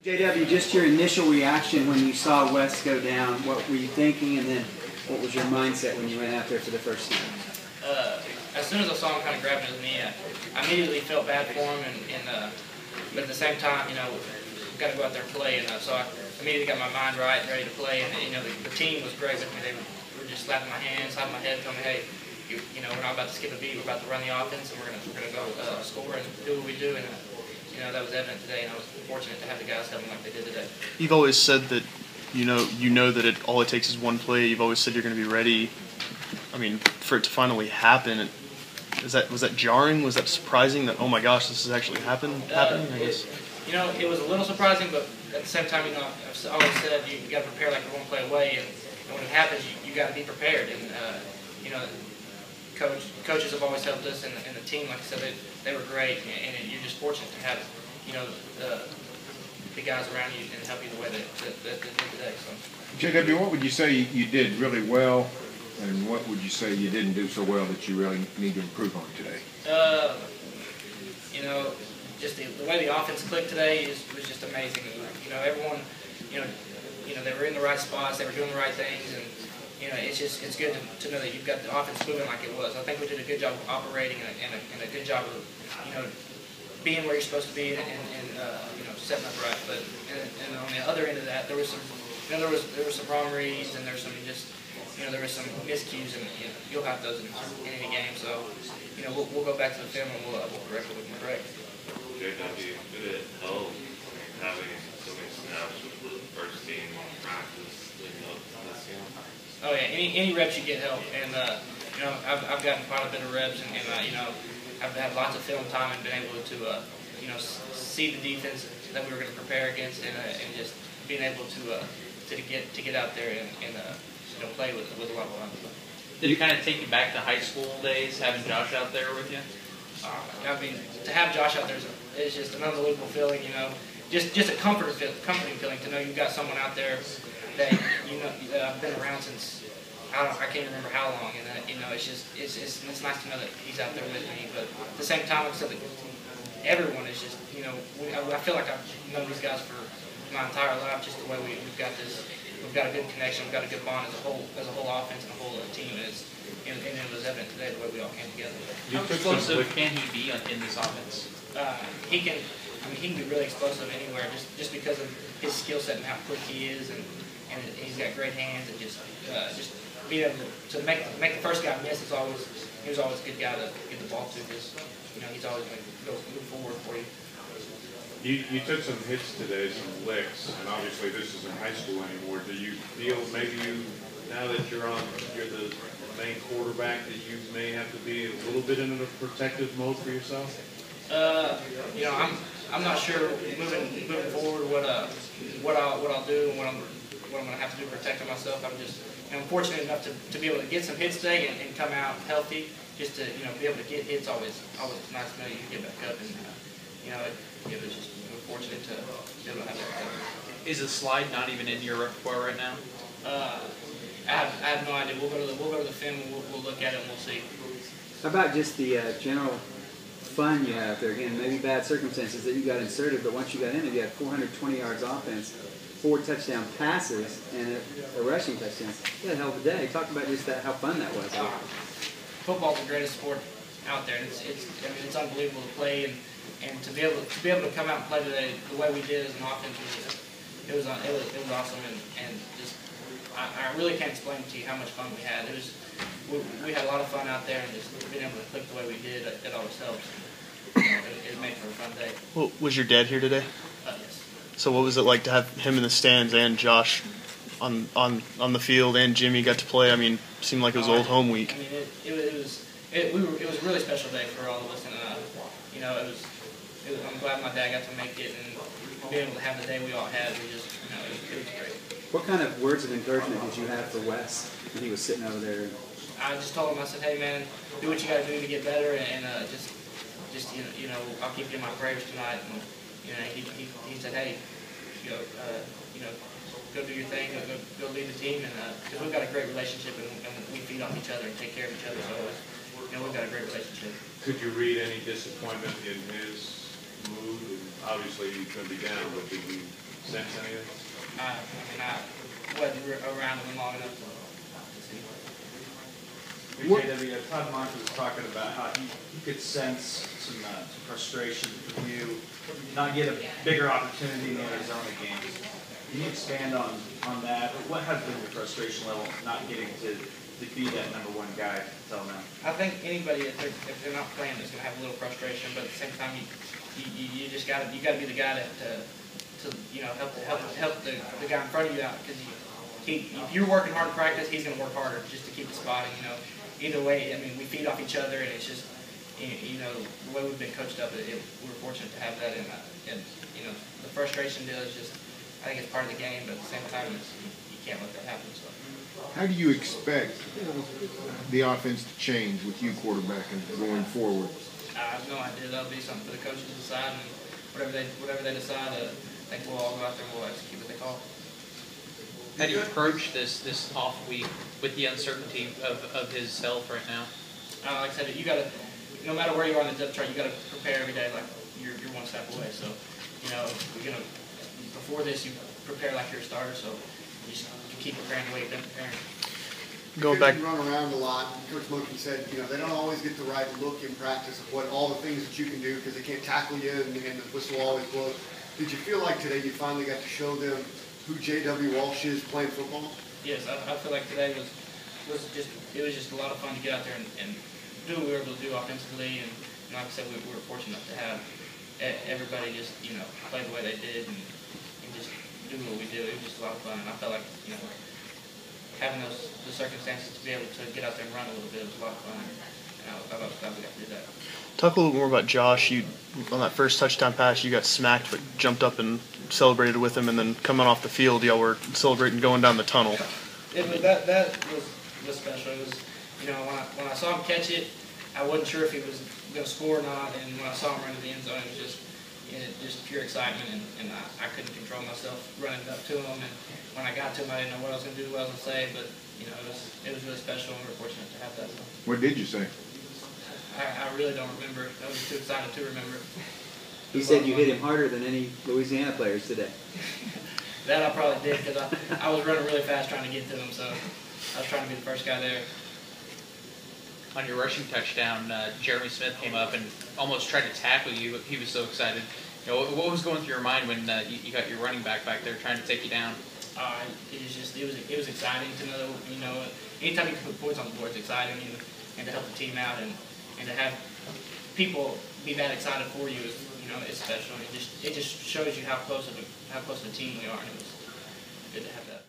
JW, just your initial reaction when you saw Wes go down. What were you thinking, and then what was your mindset when you went out there for the first time? As soon as I saw him kind of grabbing his knee, I immediately felt bad for him, but at the same time, you know, we've got to go out there and play, and so I immediately got my mind right and ready to play, and you know, the team was great with me. They were just slapping my hands, slapping my head, telling me, hey, you know, we're not about to skip a beat, we're about to run the offense, and we're gonna go score and do what we do, and you know, that was evident today, and I was fortunate to have the guys help me like they did today. You've always said that you know that all it takes is one play. You've always said you're going to be ready. I mean, for it to finally happen, was that jarring? Was that surprising? That, oh my gosh, this is actually happening? I guess. You know, it was a little surprising, but at the same time, you know, I've always said you got to prepare like you're one play away, and when it happens, you got to be prepared. And you know, coaches have always helped us, and the team, like I said, they were great, and you're just fortunate to have, you know, the guys around you and help you the way that they did today. So. JW, what would you say you did really well, and what would you say you didn't do so well that you really need to improve on today? You know, just the way the offense clicked today was just amazing. You know, everyone, you know, they were in the right spots, they were doing the right things, and you know, it's good to know that you've got the offense moving like it was. I think we did a good job of operating and a good job of, you know, being where you're supposed to be and you know, setting up right. But and on the other end of that, there was some, you know, there was some wrong reads, and there's some you know, there was some miscues, and you know, you'll have those in any game. So you know, we'll go back to the film and we'll correct what we can correct. JW, did it help having so many snaps with the first team on practice leading up to this game? Oh yeah, any reps you get help, and you know, I've gotten quite a bit of reps, and you know, I've had lots of film time and been able to you know, see the defense that we were going to prepare against, and just being able to get out there and you know, play with a lot of fun. Did it kind of take you back to high school days, having Josh out there with you? I mean, to have Josh out there is just an unbelievable feeling, you know. Just a comforting feeling to know you've got someone out there that you know that I've been around since I can't remember how long, and you know, it's nice to know that he's out there with me. But at the same time, like I said, everyone is just, you know, I feel like I've known these guys for my entire life. Just the way we've got a good connection, we've got a good bond as a whole offense and a whole team. And it was evident today the way we all came together. How explosive can he be in this offense? He can be really explosive anywhere, just because of his skill set and how quick he is, and he's got great hands, and just be able to make the first guy miss he was always a good guy to get the ball to, because you know, he's always going to move forward for you. You took some hits today, some licks, and obviously this isn't high school anymore. Do you feel maybe now that you're the main quarterback, that you may have to be a little bit in a protective mode for yourself? You know, I'm not sure moving forward what I'll do and what I'm going to have to do to protect myself. I'm fortunate enough to be able to get some hits today and come out healthy. Just to, you know, be able to get hits always nice to know you can get back up, and you know, it was just, we're fortunate to be able to have that recovery. Is the slide not even in your repertoire right now? I have no idea. We'll go to the film and we'll look at it and we'll see. How about just the general fun you had out there? Again, maybe bad circumstances that you got inserted, but once you got in it, you had 420 yards offense, 4 touchdown passes, and a rushing touchdown. You had a hell of a day. Talk about just that, how fun that was. Football's the greatest sport out there. It's unbelievable to play, and to be able to come out and play today the way we did as an offense was awesome, and just I really can't explain to you how much fun we had. We had a lot of fun out there, and just being able to click the way we did, it always helps. You know, it made for a fun day. Well, was your dad here today? Yes. So what was it like to have him in the stands and Josh on the field, and Jimmy got to play? I mean, it seemed like it was old home week. I mean, it was a really special day for all of us, and you know, I'm glad my dad got to make it and be able to have the day we all had. You know, it was great. What kind of words of encouragement did you have for Wes when he was sitting over there? I just told him, I said, hey man, do what you got to do to get better, and just you know, I'll keep you in my prayers tonight. And you know, he said, hey, you know, go do your thing, go lead the team, and because we've got a great relationship, and we feed off each other and take care of each other, so you know, we've got a great relationship. Could you read any disappointment in his mood? And obviously he's going to be down, but did you sense any of it? I mean, I wasn't around him long enough to see. JW, Todd Monty was talking about how he could sense some frustration from you, not get a bigger opportunity in the Arizona games. Can you expand on that? What has been your frustration level not getting to be that number one guy until now? I think anybody, if they're not playing, is going to have a little frustration, but at the same time, you just got to be the guy to you know, help the guy in front of you out, because if you're working hard in practice, he's going to work harder just to keep the spotting. You know, either way, I mean, we feed off each other, and it's just, you know, the way we've been coached up, we're fortunate to have that. And you know, the frustration deal is just, I think it's part of the game, but at the same time, you can't let that happen. So. How do you expect the offense to change with you quarterbacking going forward? I have no idea. That'll be something for the coaches to decide, and whatever they decide, I think we'll all go out there and we'll execute what they call. How do you approach this off week with the uncertainty of his health right now? Like I said, you gotta, no matter where you are on the depth chart, you gotta prepare every day like you're one step away. So, you know, before this, you prepare like you're a starter. So you keep preparing the way you've been preparing. Going back. You run around a lot. Coach Monkey said, you know, they don't always get the right look in practice of what all the things that you can do because they can't tackle you and the whistle always blows. Did you feel like today you finally got to show them who J.W. Walsh is playing football? Yes, I feel like today was just a lot of fun to get out there and do what we were able to do offensively. And like I said, we were fortunate enough to have everybody just, you know, play the way they did and just do what we did. It was just a lot of fun, and I felt like, you know, having the circumstances to be able to get out there and run a little bit was a lot of fun, and I was glad we got to do that. Talk a little more about Josh. You, on that first touchdown pass, you got smacked, but jumped up and celebrated with him, and then coming off the field, y'all were celebrating going down the tunnel. That was special. It was, you know, when I saw him catch it, I wasn't sure if he was going to score or not, and when I saw him run to the end zone, it was just pure excitement, and I couldn't control myself running up to him. And when I got to him, I didn't know what I was going to do, what I was going to say, but you know, it was really special, and we were fortunate to have that. So. What did you say? I really don't remember. I was too excited to remember. He said you hit him harder than any Louisiana players today. That I probably did, because I was running really fast trying to get to him, so I was trying to be the first guy there. On your rushing touchdown, Jeremy Smith came up and almost tried to tackle you. He was so excited. You know, what was going through your mind when you got your running back there trying to take you down? It was exciting to know, you know, anytime you can put points on the board, it's exciting, and to help the team out and to have people be that excited for you is, you know, it's special. It just shows you how close of a team we are, and it was good to have that.